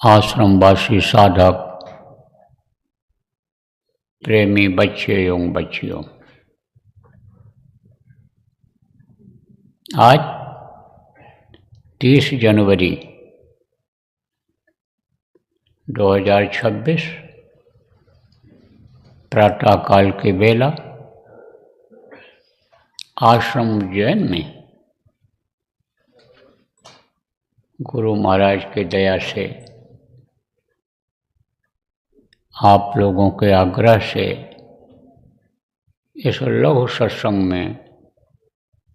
आश्रमवासी साधक, प्रेमी बच्चे एवं बच्चियों, आज 30 जनवरी 2026 प्रातःकाल की बेला आश्रम उज्जैन में गुरु महाराज की दया से आप लोगों के आग्रह से इस लघु सत्संग में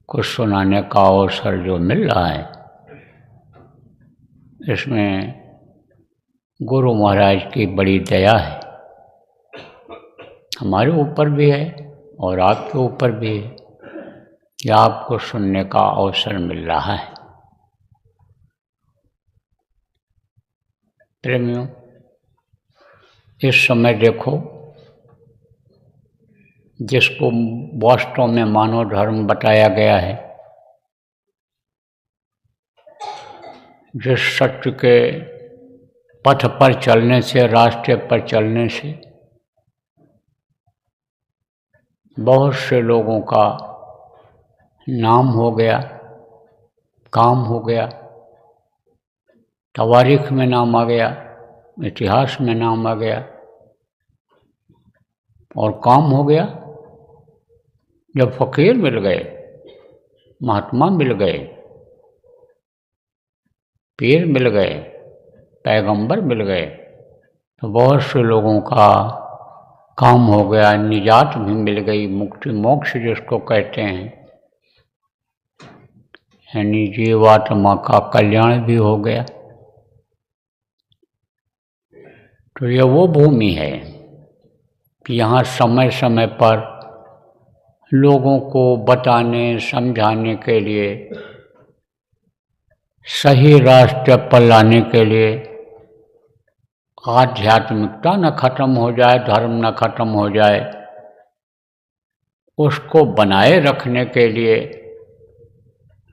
कुछ सुनाने का अवसर जो मिल रहा है, इसमें गुरु महाराज की बड़ी दया है। हमारे ऊपर भी है और आपके ऊपर भी है कि आपको सुनने का अवसर मिल रहा है। प्रेमियों, इस समय देखो, जिसको वास्तव में मानव धर्म बताया गया है, जिस सत्य के पथ पर चलने से, रास्ते पर चलने से बहुत से लोगों का नाम हो गया, काम हो गया, तवारीख में नाम आ गया, इतिहास में नाम आ गया और काम हो गया जब फकीर मिल गए, महात्मा मिल गए, पीर मिल गए, पैगंबर मिल गए, तो बहुत से लोगों का काम हो गया, निजात भी मिल गई, मुक्ति मोक्ष जिसको कहते हैं, यानी जीवात्मा का कल्याण भी हो गया। तो यह वो भूमि है कि यहाँ समय समय पर लोगों को बताने समझाने के लिए, सही रास्ते पर लाने के लिए, आध्यात्मिकता न खत्म हो जाए, धर्म न खत्म हो जाए, उसको बनाए रखने के लिए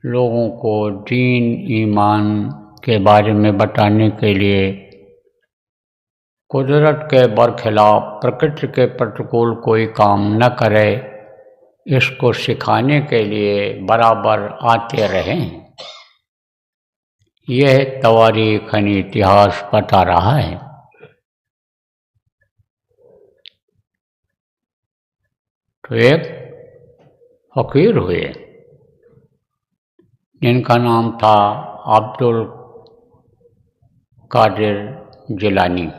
लोगों को दीन ईमान के बारे में बताने के लिए, कुदरत के बरखिलाफ, प्रकृति के प्रतिकूल कोई काम न करे, इसको सिखाने के लिए बराबर आते रहें। यह तवारीख यानी इतिहास बता रहा है। तो एक फकीर हुए जिनका नाम था अब्दुल कादिर जिलानी,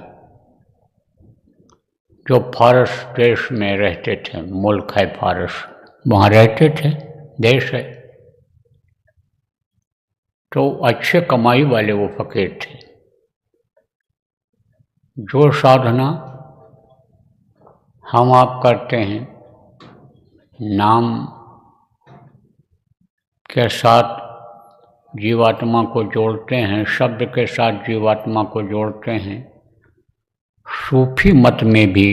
जो फारस देश में रहते थे। मुल्क है फारस, वहाँ रहते थे, देश है। तो अच्छे कमाई वाले वो फकीर थे। जो साधना हम आप करते हैं, नाम के साथ जीवात्मा को जोड़ते हैं, शब्द के साथ जीवात्मा को जोड़ते हैं, सूफी मत में भी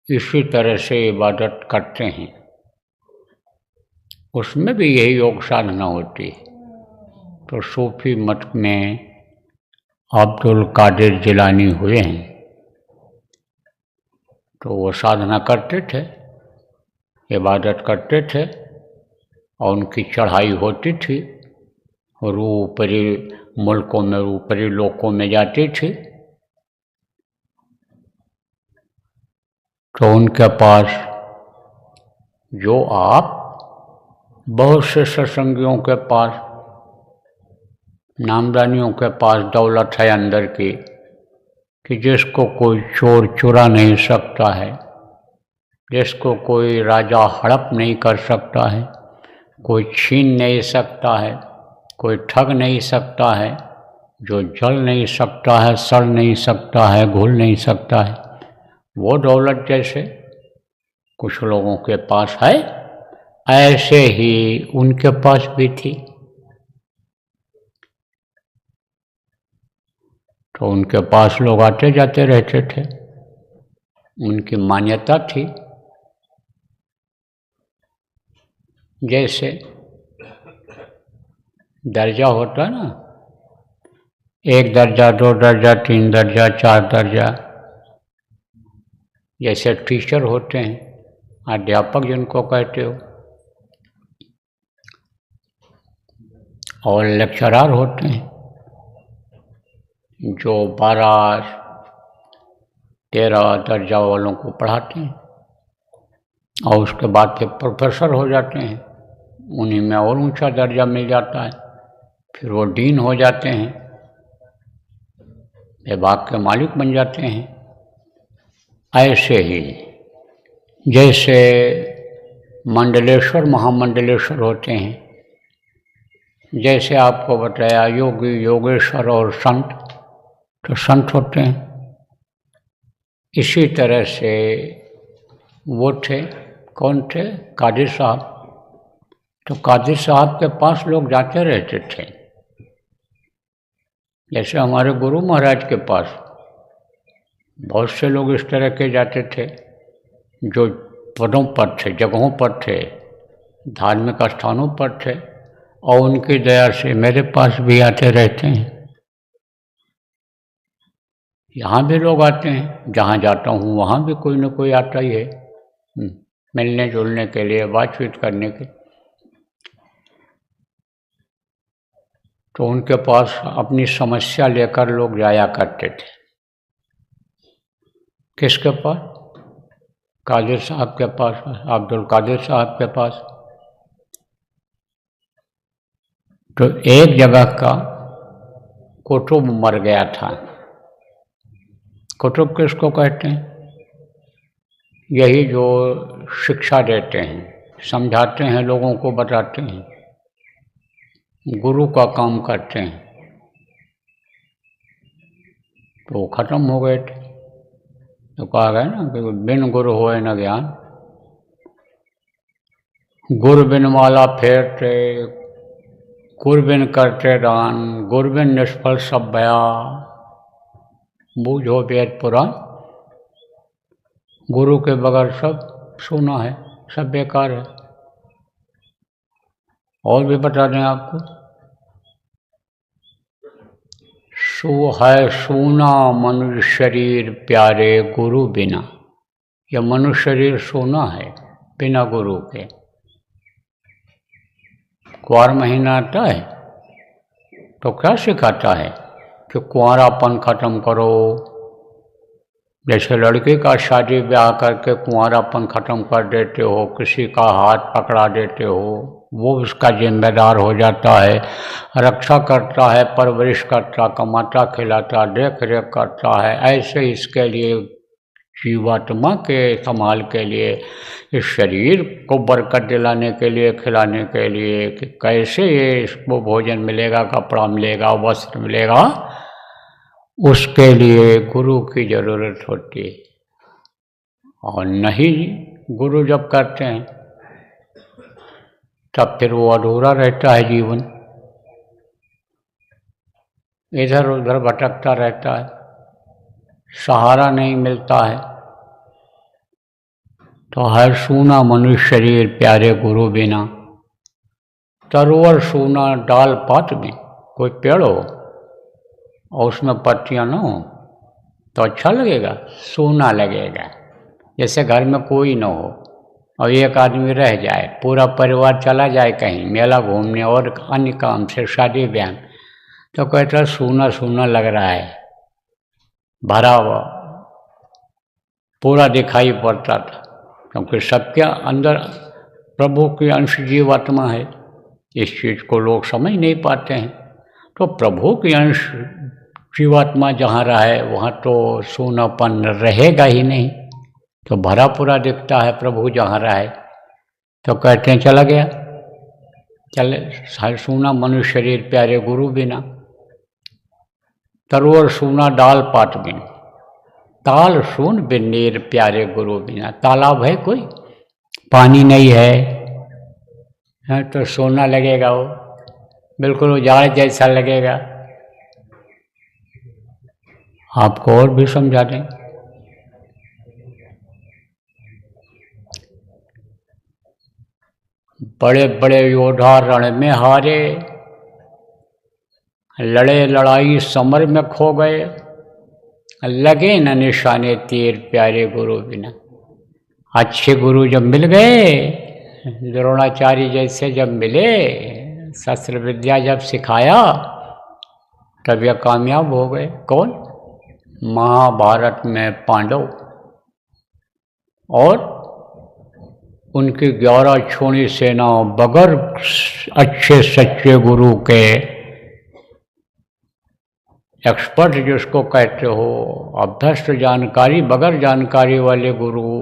इसी तरह से इबादत करते हैं, उसमें भी यही योग साधना होती है। तो सूफी मत में अब्दुल कादिर जिलानी हुए हैं। तो वो साधना करते थे, इबादत करते थे और उनकी चढ़ाई होती थी, और वो ऊपरी मुल्कों में, ऊपरी लोकों में जाती थी। तो उनके पास जो आप बहुत से सत्संगियों के पास, नामदानियों के पास दौलत है अंदर की, कि जिसको कोई चोर चुरा नहीं सकता है, जिसको कोई राजा हड़प नहीं कर सकता है, कोई छीन नहीं सकता है, कोई ठग नहीं सकता है, जो जल नहीं सकता है, सड़ नहीं सकता है, घुल नहीं सकता है, वो दौलत जैसे कुछ लोगों के पास है, ऐसे ही उनके पास भी थी। तो उनके पास लोग आते जाते रहते थे। उनकी मान्यता थी, जैसे दर्जा होता है ना, 1 दर्जा, 2 दर्जा, 3 दर्जा, 4 दर्जा, जैसे टीचर होते हैं, अध्यापक जिनको कहते हो, और लेक्चरर होते हैं जो 12, 13 दर्जा वालों को पढ़ाते हैं, और उसके बाद फिर प्रोफेसर हो जाते हैं, उन्हीं में और ऊंचा दर्जा मिल जाता है, फिर वो डीन हो जाते हैं, विभाग के मालिक बन जाते हैं। ऐसे ही जैसे मंडलेश्वर महामंडलेश्वर होते हैं, जैसे आपको बताया योगी, योगेश्वर और संत, तो संत होते हैं। इसी तरह से वो थे, कौन थे? कादिर साहब। तो कादिर साहब के पास लोग जाते रहते थे, जैसे हमारे गुरु महाराज के पास बहुत से लोग इस तरह के जाते थे जो पदों पर थे, जगहों पर थे, धार्मिक स्थानों पर थे, और उनकी दया से मेरे पास भी आते रहते हैं। यहाँ भी लोग आते हैं, जहाँ जाता हूँ वहाँ भी कोई न कोई आता ही है मिलने जुलने के लिए, बातचीत करने के। तो उनके पास अपनी समस्या लेकर लोग जाया करते थे। किसके पास? कादिर साहब के पास, अब्दुल कादिर साहब के पास। तो एक जगह का कुतुब मर गया था। कुतुब किसको कहते हैं? यही जो शिक्षा देते हैं, समझाते हैं, लोगों को बताते हैं, गुरु का काम करते हैं। तो खत्म हो गए थे। तो कहा गया ना कि बिन गुरु होए न ज्ञान, गुर बिन माला फेरते, गुर बिन करते दान, गुर बिन निष्फल सब बयान, बूझो वेद पुराण। गुरु के बगैर सब सुना है, सब बेकार है। और भी बता दें आपको, सो है सोना मनुष्य शरीर प्यारे गुरु बिना। यह मनुष्य शरीर सोना है बिना गुरु के। कुंवार महीना आता है तो क्या सिखाता है कि कुंवारापन खत्म करो। जैसे लड़के का शादी ब्याह करके कुंवारापन खत्म कर देते हो, किसी का हाथ पकड़ा देते हो, वो उसका जिम्मेदार हो जाता है, रक्षा करता है, परवरिश करता, कमाता खिलाता, देख रेख करता है। ऐसे इसके लिए जीवात्मा के संभाल के लिए, इस शरीर को बरकत दिलाने के लिए, खिलाने के लिए कि कैसे ये इसको भोजन मिलेगा, कपड़ा मिलेगा, वस्त्र मिलेगा, उसके लिए गुरु की जरूरत होती है। और नहीं गुरु जब करते हैं तब फिर वो अधूरा रहता है जीवन, इधर उधर भटकता रहता है, सहारा नहीं मिलता है। तो हर सूना मनुष्य शरीर प्यारे गुरु बिना। तरोवर सूना डाल पात में, कोई पेड़ हो और उसमें पत्तियां ना हो तो अच्छा लगेगा? सूना लगेगा। जैसे घर में कोई ना हो और एक आदमी रह जाए, पूरा परिवार चला जाए कहीं मेला घूमने और अन्य काम से, शादी ब्याह, तो कहता सूना सूना लग रहा है, भरा हुआ पूरा दिखाई पड़ता था। क्योंकि सबके अंदर प्रभु की अंश जीवात्मा है, इस चीज़ को लोग समझ नहीं पाते हैं। तो प्रभु की अंश जीवात्मा जहाँ रहे वहाँ तो सूनापन रहेगा ही नहीं, तो भरा पूरा दिखता है प्रभु जहाँ रहे। तो कहते हैं चला गया, चले सूना मनुष्य शरीर प्यारे गुरु बिना। तरोवर सूना डाल पात बिन, ताल सून बिन नीर प्यारे गुरु बिना। तालाब है कोई, पानी नहीं है तो सोना लगेगा, वो बिल्कुल उजाड़ जैसा लगेगा। आपको और भी समझा दें। बड़े बड़े योद्धा रण में हारे लड़े लड़ाई समर में खो गए, लगे न निशाने तीर प्यारे गुरु बिना। अच्छे गुरु जब मिल गए, द्रोणाचार्य जैसे जब मिले, शस्त्र विद्या जब सिखाया, तब यह कामयाब हो गए। कौन? महाभारत में पांडव और उनकी 11 छोड़ी सेना बगैर अच्छे सच्चे गुरु के, एक्सपर्ट जिसको कहते हो, अभ्यस्त जानकारी, बगैर जानकारी वाले गुरु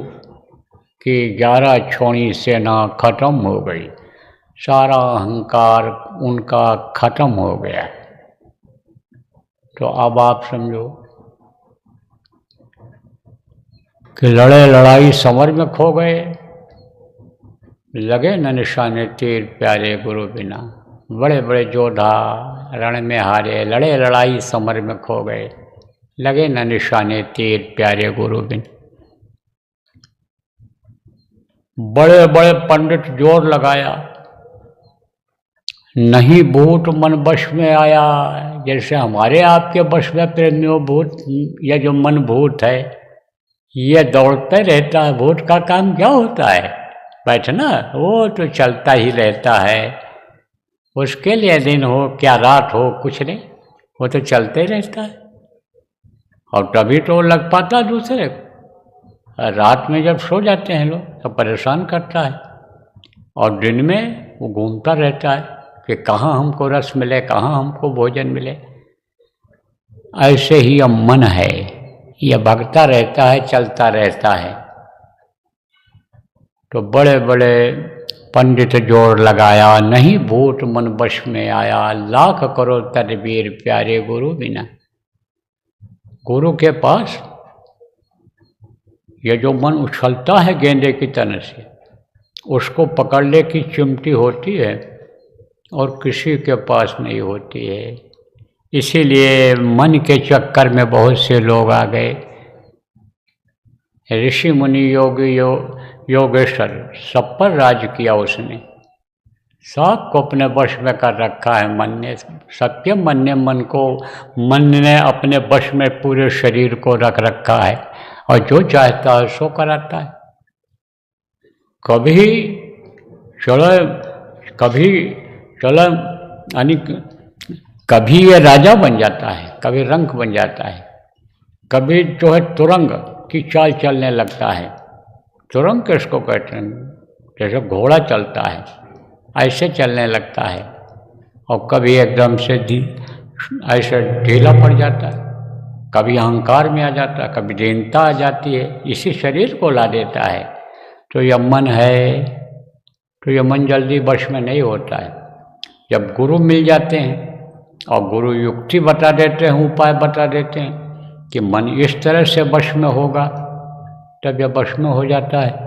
की 11 छोड़ी सेना खत्म हो गई। सारा अहंकार उनका खत्म हो गया। तो अब आप समझो कि लड़े लड़ाई समर में खो गए, लगे न निशाने तीर प्यारे गुरु बिना। बड़े बड़े योद्धा रण में हारे, लड़े लड़ाई समर में खो गए, लगे न निशाने तीर प्यारे गुरु बिना। बड़े बड़े पंडित जोर लगाया, नहीं भूत मन वश में आया। जैसे हमारे आपके वश में प्रेमियों भूत, यह जो मन भूत है ये दौड़ते रहता है। भूत का काम क्या होता है? बैठना, वो तो चलता ही रहता है। उसके लिए दिन हो क्या रात हो कुछ नहीं, वो तो चलते रहता है। और तभी तो लग पाता दूसरे को। रात में जब सो जाते हैं लोग तो परेशान करता है, और दिन में वो घूमता रहता है कि कहाँ हमको रस मिले, कहाँ हमको भोजन मिले। ऐसे ही अब मन है, यह भगता रहता है, चलता रहता है। तो बड़े बड़े पंडित जोर लगाया, नहीं भूत मन वश में आया। लाख करो तदबीर प्यारे गुरु बिना। गुरु के पास ये जो मन उछलता है गेंदे की तरह से, उसको पकड़ने की चिमटी होती है और किसी के पास नहीं होती है। इसीलिए मन के चक्कर में बहुत से लोग आ गए। ऋषि मुनि योगी योगेश्वर सब पर राज किया उसने, सबको अपने वश में कर रखा है मन ने। सबके मन ने अपने वश में पूरे शरीर को रख रखा है, और जो चाहता है सो कराता है। कभी चलो यानी कभी ये राजा बन जाता है, कभी रंक बन जाता है, कभी जो है तुरंग की चाल चलने लगता है। तुरंग किसको कहते हैं? जैसे घोड़ा चलता है ऐसे चलने लगता है। और कभी एकदम से ऐसे ढीला पड़ जाता है, कभी अहंकार में आ जाता है, कभी दीनता आ जाती है, इसी शरीर को ला देता है। तो यह मन है, तो यह मन जल्दी वश में नहीं होता है। जब गुरु मिल जाते हैं और गुरु युक्ति बता देते हैं, उपाय बता देते हैं कि मन इस तरह से वश में होगा, तब यह वश में हो जाता है।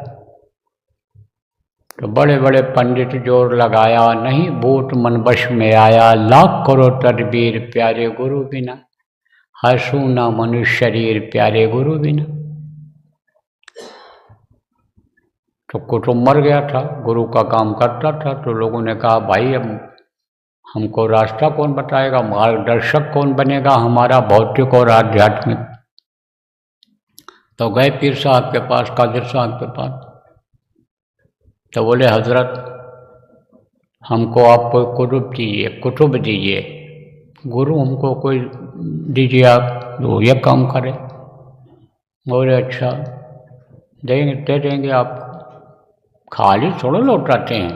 तो बड़े बड़े पंडित जोर लगाया, नहीं भूत मन वश में आया। लाख करो तदबीर प्यारे गुरु बिना। हंसू ना मनुष्य शरीर प्यारे गुरु बिना। तो कुटुंब मर गया था, गुरु का काम करता था। तो लोगों ने कहा, भाई अब हमको रास्ता कौन बताएगा, मार्गदर्शक कौन बनेगा हमारा भौतिक और आध्यात्मिक। तो गए पीर साहब के पास, कादिर साहब के पास। तो बोले, हजरत हमको आप कोई कुतुब दीजिए, गुरु हमको कोई दीजिए आप जो ये काम करे। बोले अच्छा देंगे, दे देंगे आप। खाली थोड़ा लौटाते हैं,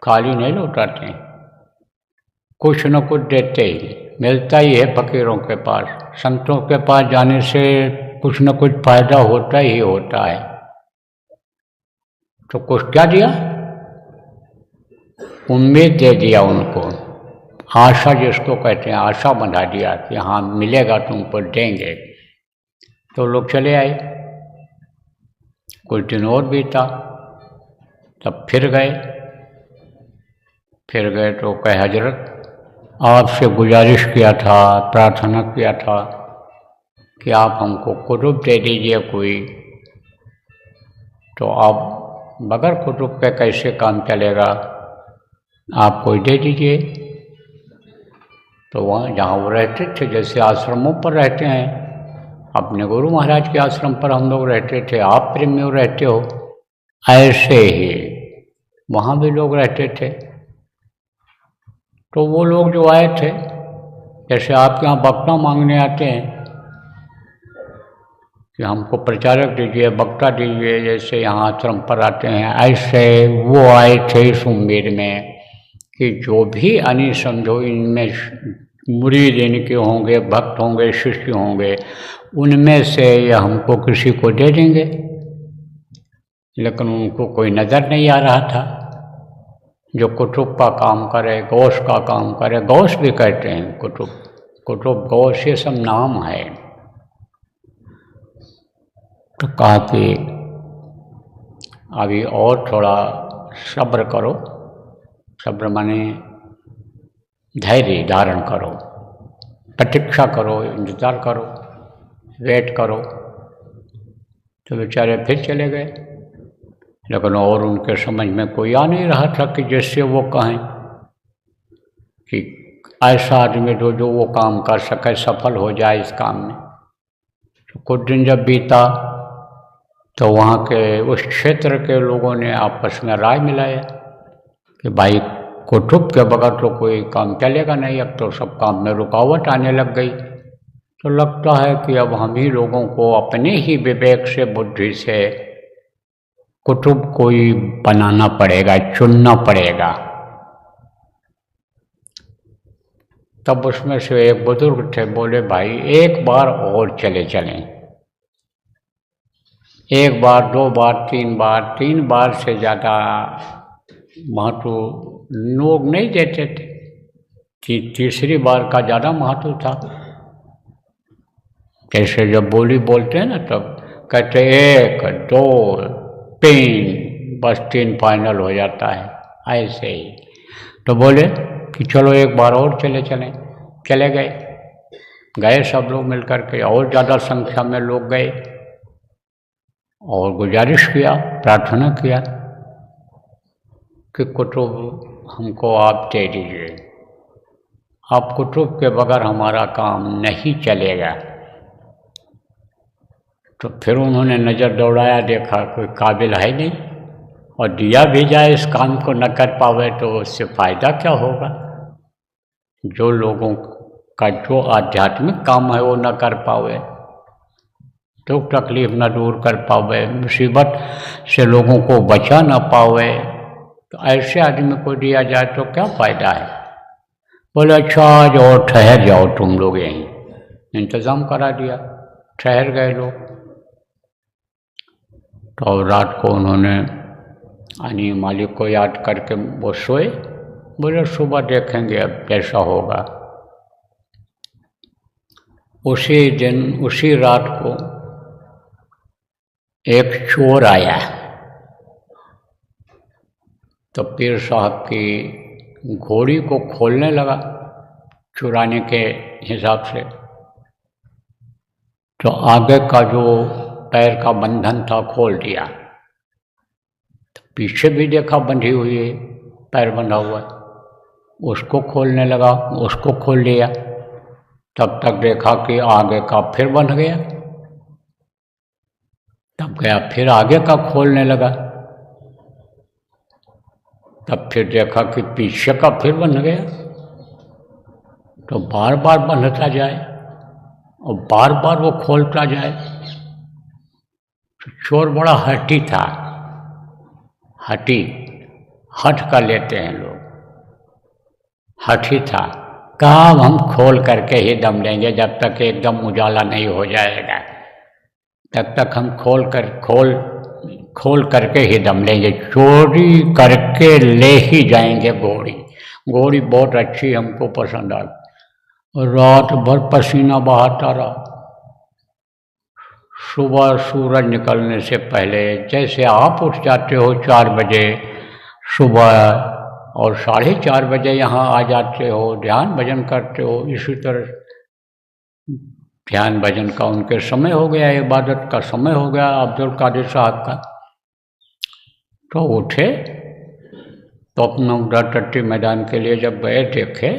खाली नहीं लौटाते हैं, कुछ न कुछ देते ही, मिलता ही है फकीरों के पास। संतों के पास जाने से कुछ न कुछ फायदा होता ही होता है। तो कुछ क्या दिया? उम्मीद दे दिया उनको, आशा जिसको कहते हैं, आशा बंधा दिया कि हाँ मिलेगा, तुमको देंगे। तो लोग चले आए। कुछ दिन और बीता, तब फिर गए तो कहे, हजरत आपसे गुजारिश किया था, प्रार्थना किया था कि आप हमको कुतुब दे दीजिए कोई। तो आप बगैर कुतुब के कैसे काम चलेगा, आप कोई दे दीजिए। तो वहाँ जहाँ वो रहते थे, जैसे आश्रमों पर रहते हैं, अपने गुरु महाराज के आश्रम पर हम लोग रहते थे, आप प्रेम में रहते हो, ऐसे ही वहाँ भी लोग रहते थे। तो वो लोग जो आए थे, जैसे आपके यहाँ बक्ता मांगने आते हैं कि हमको प्रचारक दीजिए, बक्ता दीजिए, जैसे यहाँ आश्रम पर आते हैं, ऐसे वो आए थे इस उम्मीद में कि जो भी यानी समझो इनमें मुरीद इनके होंगे, भक्त होंगे, शिष्य होंगे, उनमें से ये हमको किसी को दे देंगे। लेकिन उनको कोई नज़र नहीं आ रहा था जो कुतुब का काम करे, गौस का काम करे। गौस भी कहते हैं कुतुब गौस, ये सब नाम है। तो कहा कि अभी और थोड़ा सब्र करो, सब्र माने धैर्य धारण करो, प्रतीक्षा करो, इंतज़ार करो, वेट करो। तो बेचारे फिर चले गए, लेकिन और उनके समझ में कोई आ नहीं रहा था कि जैसे वो कहें कि ऐसा आदमी जो वो काम कर सके, सफल हो जाए इस काम में। तो कुछ दिन जब बीता तो वहाँ के उस क्षेत्र के लोगों ने आपस में राय मिलाया कि भाई कुतुब के बगैर तो कोई काम चलेगा नहीं, अब तो सब काम में रुकावट आने लग गई। तो लगता है कि अब हम ही लोगों को अपने ही विवेक से, बुद्धि से कुतुब कोई बनाना पड़ेगा, चुनना पड़ेगा। तब उसमें से एक बुजुर्ग थे, बोले भाई एक बार और चलें। एक बार, दो बार, तीन बार से ज़्यादा महत्व लोग नहीं देते थे। तीसरी बार का ज़्यादा महत्व था। जैसे जब बोली बोलते हैं ना, तब कहते 1, 2, 3, बस 3 फाइनल हो जाता है, ऐसे ही। तो बोले कि चलो एक बार और चले गए सब लोग मिल कर के, और ज़्यादा संख्या में लोग गए और गुजारिश किया, प्रार्थना किया कि कुतुब हमको आप दे दीजिए, आप कुतुब के बगैर हमारा काम नहीं चलेगा। तो फिर उन्होंने नज़र दौड़ाया, देखा कोई काबिल है नहीं, और दिया भी जाए इस काम को न कर पावे तो उससे फ़ायदा क्या होगा। जो लोगों का जो आध्यात्मिक काम है वो न कर पावे, दुख तकलीफ न दूर कर पावे, मुसीबत से लोगों को बचा न पावे, तो ऐसे आदमी को दिया जाए तो क्या फ़ायदा है। बोले अच्छा आज और ठहर जाओ तुम लोग, यहीं इंतज़ाम करा दिया। ठहर गए लोग। तो रात को उन्होंने यानी मालिक को याद करके वो सोए। बोले सुबह देखेंगे अब कैसा होगा। उसी दिन, उसी रात को एक चोर आया। तो पीर साहब की घोड़ी को खोलने लगा चुराने के हिसाब से। तो आगे का जो पैर का बंधन था खोल दिया। तो पीछे भी देखा बंधी हुई है, पैर बंधा हुआ है, उसको खोलने लगा, उसको खोल लिया। तब तक देखा कि आगे का फिर बंध गया। तब गया फिर आगे का खोलने लगा। तब फिर देखा कि पीछे का फिर बंध गया। तो बार बार बंधता जाए और बार बार वो खोलता जाए। तो चोर बड़ा हठी था, हठ का लेते हैं लोग, हठी था। कहा हम खोल करके ही दम लेंगे, जब तक एकदम उजाला नहीं हो जाएगा तब तक हम खोल करके ही दम लेंगे, चोरी करके ले ही जाएंगे घोड़ी बहुत अच्छी हमको पसंद आ गई। रात भर पसीना बहाता रहा। सुबह सूरज निकलने से पहले जैसे आप उठ जाते हो 4 बजे सुबह और 4:30 बजे यहाँ आ जाते हो, ध्यान भजन करते हो, इसी तरह ध्यान भजन का उनके समय हो गया, इबादत का समय हो गया अब्दुल कादिर साहब का। तो उठे तो अपना उधर टट्टी मैदान के लिए जब गए, देखे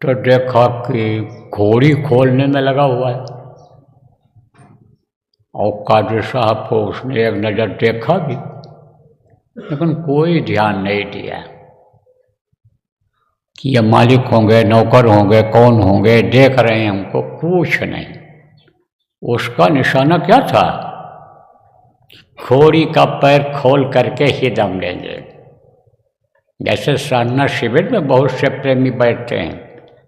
तो देखा कि घोड़ी खोलने में लगा हुआ है, और कादिर साहब को उसने एक नज़र देखा भी, लेकिन कोई ध्यान नहीं दिया कि ये मालिक होंगे, नौकर होंगे, कौन होंगे, देख रहे हैं हमको, कुछ नहीं। उसका निशाना क्या था? घोड़ी का पैर खोल करके ही दम लेंगे। जैसे साधना शिविर में बहुत से प्रेमी बैठते हैं,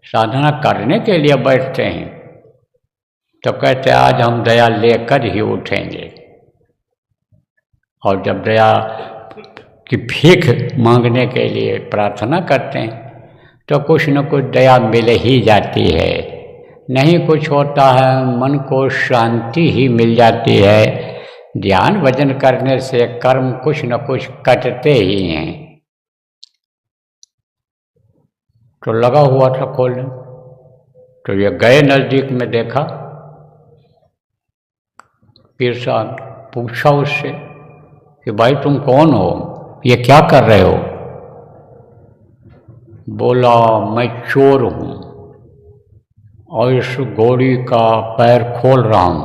साधना करने के लिए बैठते हैं, तो कहते आज हम दया लेकर ही उठेंगे, और जब दया की भीख मांगने के लिए प्रार्थना करते हैं तो कुछ न कुछ दया मिल ही जाती है। नहीं कुछ होता है, मन को शांति ही मिल जाती है। ध्यान भजन करने से कर्म कुछ न कुछ कटते ही हैं। तो लगा हुआ था खोलने, तो ये गए नज़दीक में, देखा पीर साहब, पूछा उससे कि भाई तुम कौन हो, ये क्या कर रहे हो? बोला मैं चोर हूँ और इस घोड़ी का पैर खोल रहा हूँ,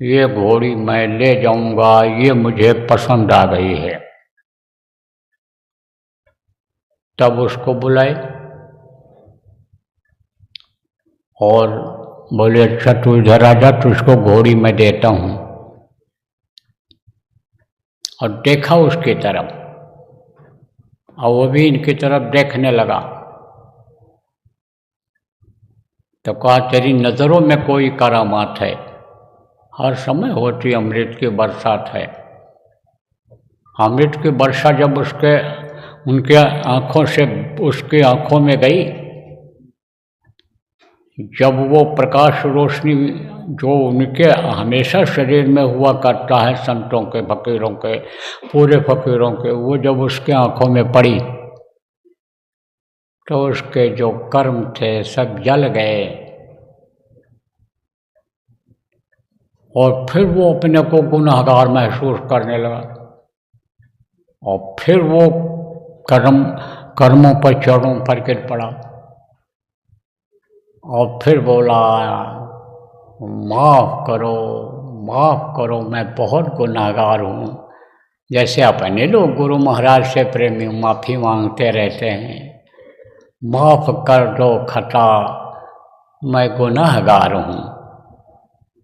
ये घोड़ी मैं ले जाऊंगा, ये मुझे पसंद आ गई है। तब उसको बुलाए और बोले अच्छा तू इधर आ जा, तुझको घोड़ी मैं देता हूँ। और देखा उसकी तरफ, और वो भी इनकी तरफ देखने लगा। तो कहा तेरी नज़रों में कोई करामात है, हर समय होती अमृत की बरसात है। अमृत की वर्षा जब उनके आँखों से उसकी आँखों में गई, जब वो प्रकाश रोशनी जो उनके हमेशा शरीर में हुआ करता है, संतों के, फकीरों के, पूरे फकीरों के, वो जब उसके आँखों में पड़ी तो उसके जो कर्म थे सब जल गए, और फिर वो अपने को गुनहगार महसूस करने लगा, और फिर वो कर्मों पर चरणों पर गिर पड़ा, और फिर बोला माफ़ करो, माफ़ करो, मैं बहुत गुनहगार हूँ। जैसे अपने लोग गुरु महाराज से प्रेमी माफ़ी मांगते रहते हैं, माफ़ कर दो खता, मैं गुनहगार हूँ।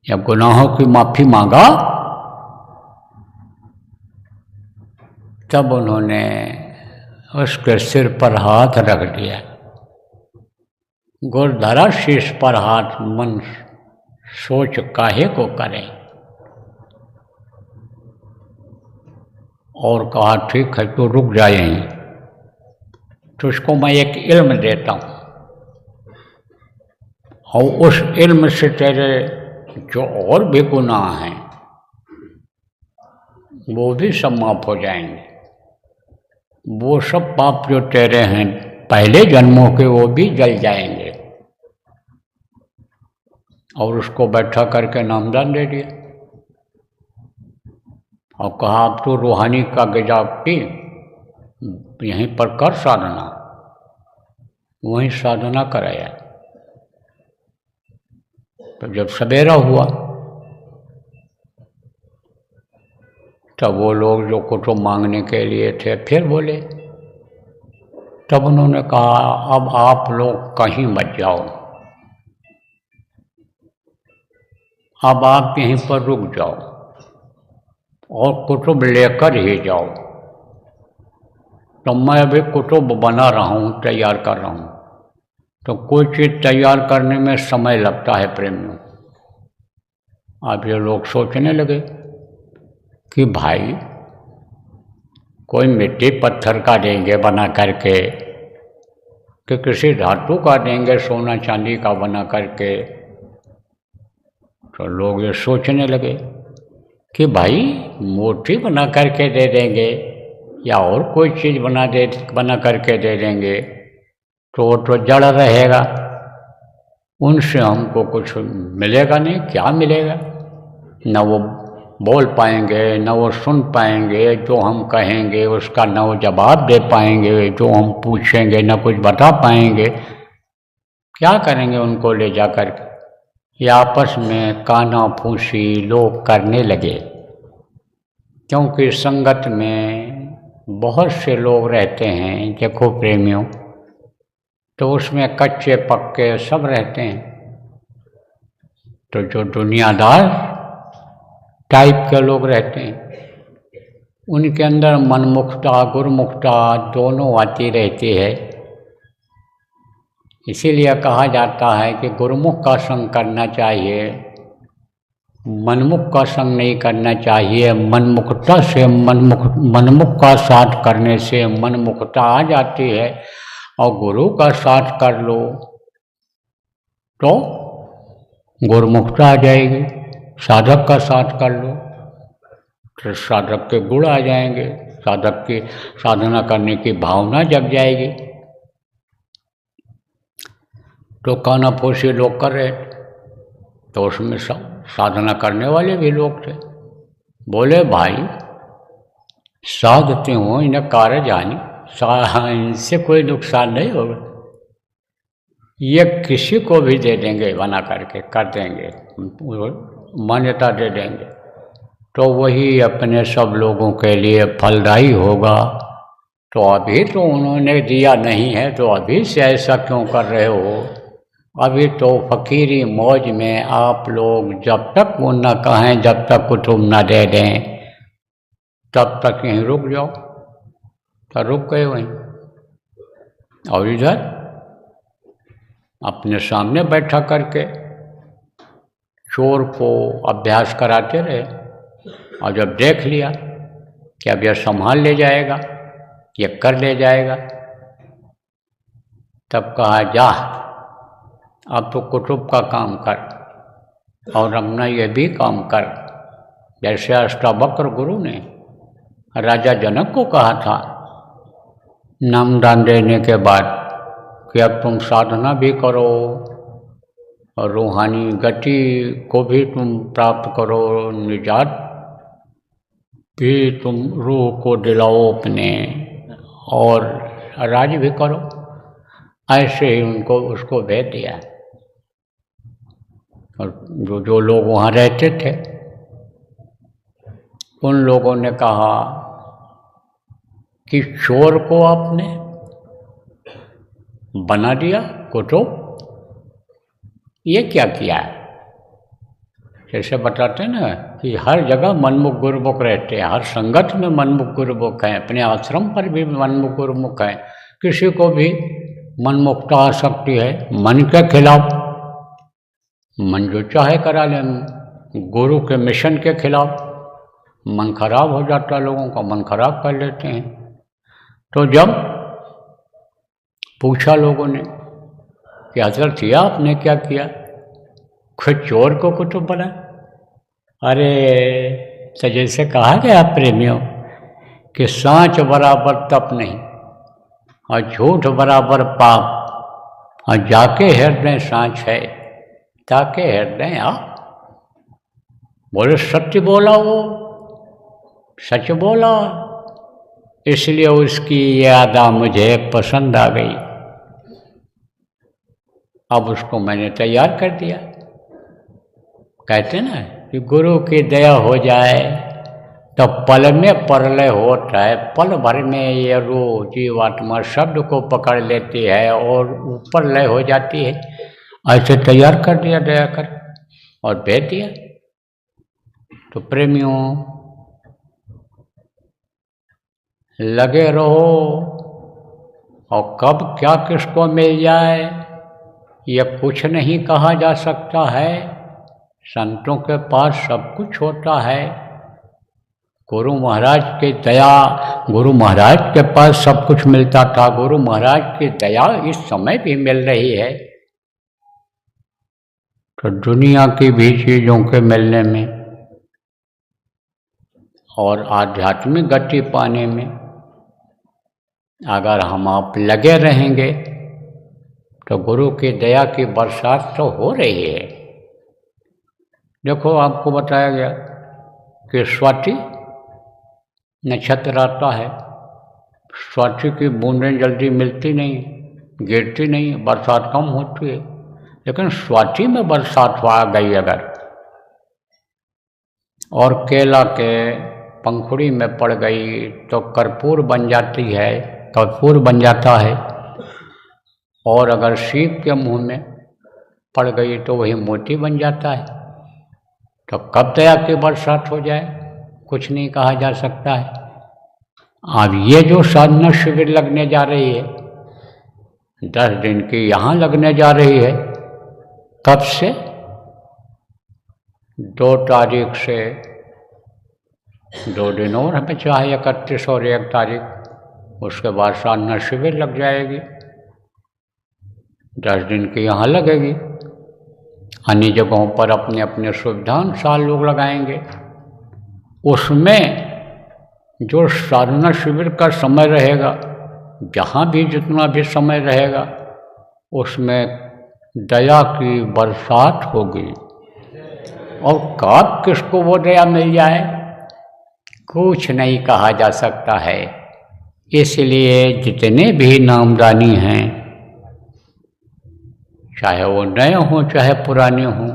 जब गुनाहों की माफ़ी मांगा तब उन्होंने उसके सिर पर हाथ रख दिया, गुरुधरा शीश पर हाथ, मन सोच काहे को करें, और कहा ठीक है तो रुक जाए, तुझको मैं एक इल्म देता हूँ, और उस इल्म से तेरे जो और भी गुनाह हैं वो भी सब माफ हो जाएंगे। वो सब पाप जो तेरे हैं पहले जन्मों के, वो भी जल जाएंगे। और उसको बैठा करके नामदान दे दिया, और कहा अब तो रूहानी का ग़िज़ा पी, यहीं पर कर साधना। वहीं साधना कराया। तो जब सवेरा हुआ तब वो लोग जो कुतुब मांगने के लिए थे फिर बोले। तब उन्होंने कहा अब आप लोग कहीं मत जाओ, अब आप यहीं पर रुक जाओ और कुतुब लेकर ही जाओ। तो मैं अभी कुतुब बना रहा हूँ, तैयार कर रहा हूँ। तो कोई चीज़ तैयार करने में समय लगता है प्रेमियों। अब ये लोग सोचने लगे कि भाई कोई मिट्टी पत्थर का देंगे बना करके, कि किसी धातु का देंगे, सोना चांदी का बना करके। तो लोग ये सोचने लगे कि भाई मूर्ति बना करके दे देंगे या और कोई चीज़ बना करके दे देंगे तो जड़ रहेगा, उनसे हमको कुछ मिलेगा नहीं। क्या मिलेगा? न वो बोल पाएंगे, न वो सुन पाएंगे, जो हम कहेंगे उसका न वो जवाब दे पाएंगे, जो हम पूछेंगे न कुछ बता पाएंगे। क्या करेंगे उनको ले जा कर के? ये आपस में काना फूसी लोग करने लगे, क्योंकि संगत में बहुत से लोग रहते हैं। देखो प्रेमियों, तो उसमें कच्चे पक्के सब रहते हैं। तो जो दुनियादार टाइप के लोग रहते हैं, उनके अंदर मनमुखता गुरुमुखता दोनों आती रहती है। इसीलिए कहा जाता है कि गुरुमुख का संग करना चाहिए, मनमुख का संग नहीं करना चाहिए। मनमुखता से मनमुख का साथ करने से मनमुखता आ जाती है, और गुरु का साथ कर लो तो गुरुमुखता आ जाएगी। साधक का साथ कर लो तो साधक के गुण आ जाएंगे, साधक की साधना करने की भावना जग जाएगी। तो कानाफूसी लोग कर रहे थे, तो उसमें साधना करने वाले भी लोग थे। बोले भाई साधते हो इन्हें कार्य जानी, इनसे कोई नुकसान नहीं होगा, ये किसी को भी दे देंगे, बना करके कर देंगे, मान्यता दे देंगे, तो वही अपने सब लोगों के लिए फलदायी होगा। तो अभी तो उन्होंने दिया नहीं है, तो अभी से ऐसा क्यों कर रहे हो? अभी तो फकीरी मौज में आप लोग जब तक वो न कहें, जब तक कुतुब न दे दें, तब तक यहीं रुक जाओ। तो रुक गए वहीं, और इधर अपने सामने बैठा करके चोर को अभ्यास कराते रहे। और जब देख लिया कि अब यह संभाल ले जाएगा, ये कर ले जाएगा, तब कहा जा अब तो कुतुब का काम कर, और अपना ये भी काम कर। जैसे अष्टावक्र गुरु ने राजा जनक को कहा था नामदान देने के बाद कि अब तुम साधना भी करो और रूहानी गति को भी तुम प्राप्त करो, निजात भी तुम रूह को दिलाओ अपने, और राज भी करो। ऐसे ही उनको उसको भेज दिया। और जो लोग वहाँ रहते थे, उन लोगों ने कहा कि चोर को आपने बना दिया कुतुब, ये क्या किया है? जैसे बताते हैं ना कि हर जगह मनमुख गुरुमुख रहते हैं, हर संगत में मनमुख गुरुमुख हैं, अपने आश्रम पर भी मनमुख गुरुमुख हैं। किसी को भी मनमुखता आ सकती है, मन के खिलाफ, मन जो चाहे करा ले, गुरु के मिशन के खिलाफ मन खराब हो जाता है, लोगों का मन खराब कर लेते हैं। तो जब पूछा लोगों ने कि हजरत ये आपने क्या किया, खुद चोर को कुतुब बना? अरे तो जैसे कहा गया प्रेमियों कि सांच बराबर तप नहीं और झूठ बराबर पाप, और जाके हृदय सांच है ताके हृदय आ। बोले सत्य बोला, वो सच बोला, इसलिए उसकी यादा मुझे पसंद आ गई। अब उसको मैंने तैयार कर दिया। कहते ना कि गुरु की दया हो जाए तो पल में परलय होता है, पल भर में ये रूह जीवात्मा शब्द को पकड़ लेती है और ऊपर लय हो जाती है। ऐसे तैयार कर दिया दया कर और भेज दिया। तो प्रेमियों लगे रहो, और कब क्या किसको मिल जाए ये कुछ नहीं कहा जा सकता है। संतों के पास सब कुछ होता है। गुरु महाराज की दया, गुरु महाराज के पास सब कुछ मिलता था, गुरु महाराज की दया इस समय भी मिल रही है। तो दुनिया की भी चीज़ों के मिलने में और आध्यात्मिक गति पाने में अगर हम आप लगे रहेंगे तो गुरु की दया की बरसात तो हो रही है। देखो आपको बताया गया कि स्वाति नक्षत्र आता है, स्वाति की बूंदें जल्दी मिलती नहीं, गिरती नहीं, बरसात कम होती है। लेकिन स्वाति में बरसात आ गई अगर, और केला के पंखुड़ी में पड़ गई तो कर्पूर बन जाती है, कर्पूर बन जाता है। और अगर सीप के मुंह में पड़ गई तो वही मोती बन जाता है। तो कब दया की बरसात हो जाए कुछ नहीं कहा जा सकता है। अब ये जो साधना शिविर लगने जा रही है 10 दिन की यहाँ लगने जा रही है, कब से? 2 तारीख से, 2 दिन और हमें चाहे 31 और 1 तारीख, उसके बाद साधना शिविर लग जाएगी। 10 दिन की यहाँ लगेगी। अन्य जगहों पर अपने अपने सुविधानुसार लोग लगाएंगे। उसमें जो साधना शिविर का समय रहेगा, जहाँ भी जितना भी समय रहेगा, उसमें दया की बरसात होगी। और कब किसको वो दया मिल जाए कुछ नहीं कहा जा सकता है। इसलिए जितने भी नामदानी हैं, चाहे वो नए हों चाहे पुराने हों,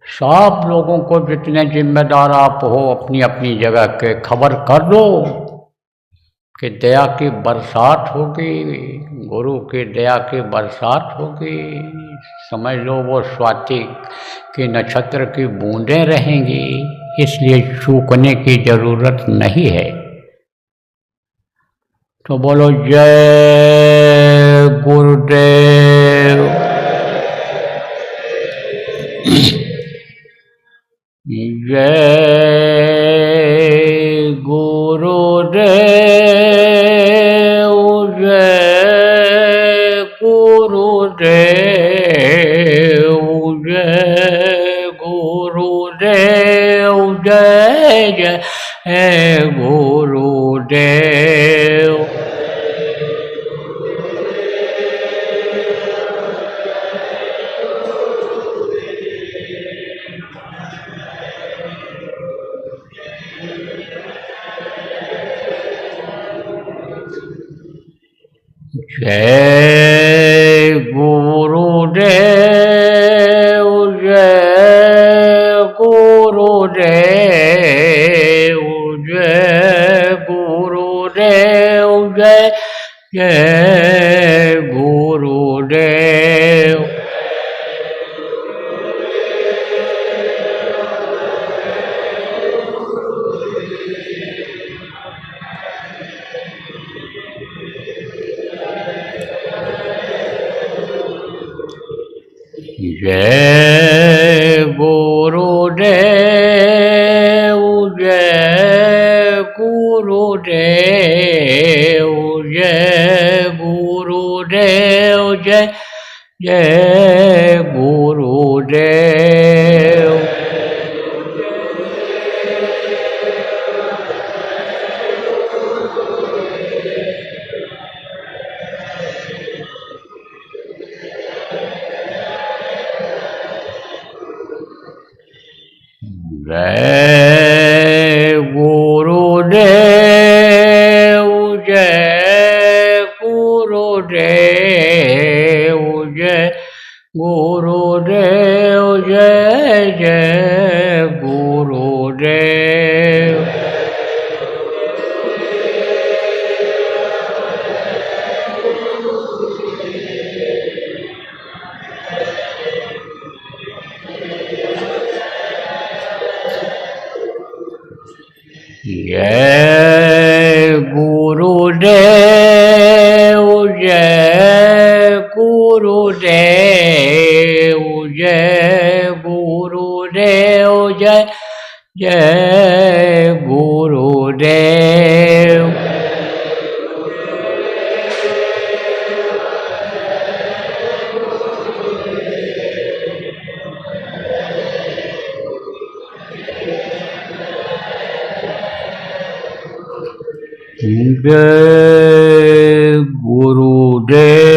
सब लोगों को जितने जिम्मेदार आप हो अपनी अपनी जगह के खबर कर दो कि दया की बरसात होगी, गुरु की दया की बरसात होगी। समझ लो वो स्वाति के नक्षत्र की बूंदें रहेंगी, इसलिए चूकने की जरूरत नहीं है। तो बोलो जय गुरुदेव। जय गुरुदेव, जय गुरुदेव, जय गुरुदेव, जय जय गुरुदेव। जय गुरुदेव, जय गुरुदेव, जय गुरुदेव, जय जय गुरुदेव। जय गुरुदेव, जय गुरुदेव, जय गुरुदेव, जय जय गुरुदेव। जय गुरुदेव, जय गुरुदेव, जय गुरुदेव, जय जय गुरुदेव। जय गुरुदेव, जय गुरुदेव, जय गुरुदेव, जय जय गुरुदेव। जय गुरुदेव।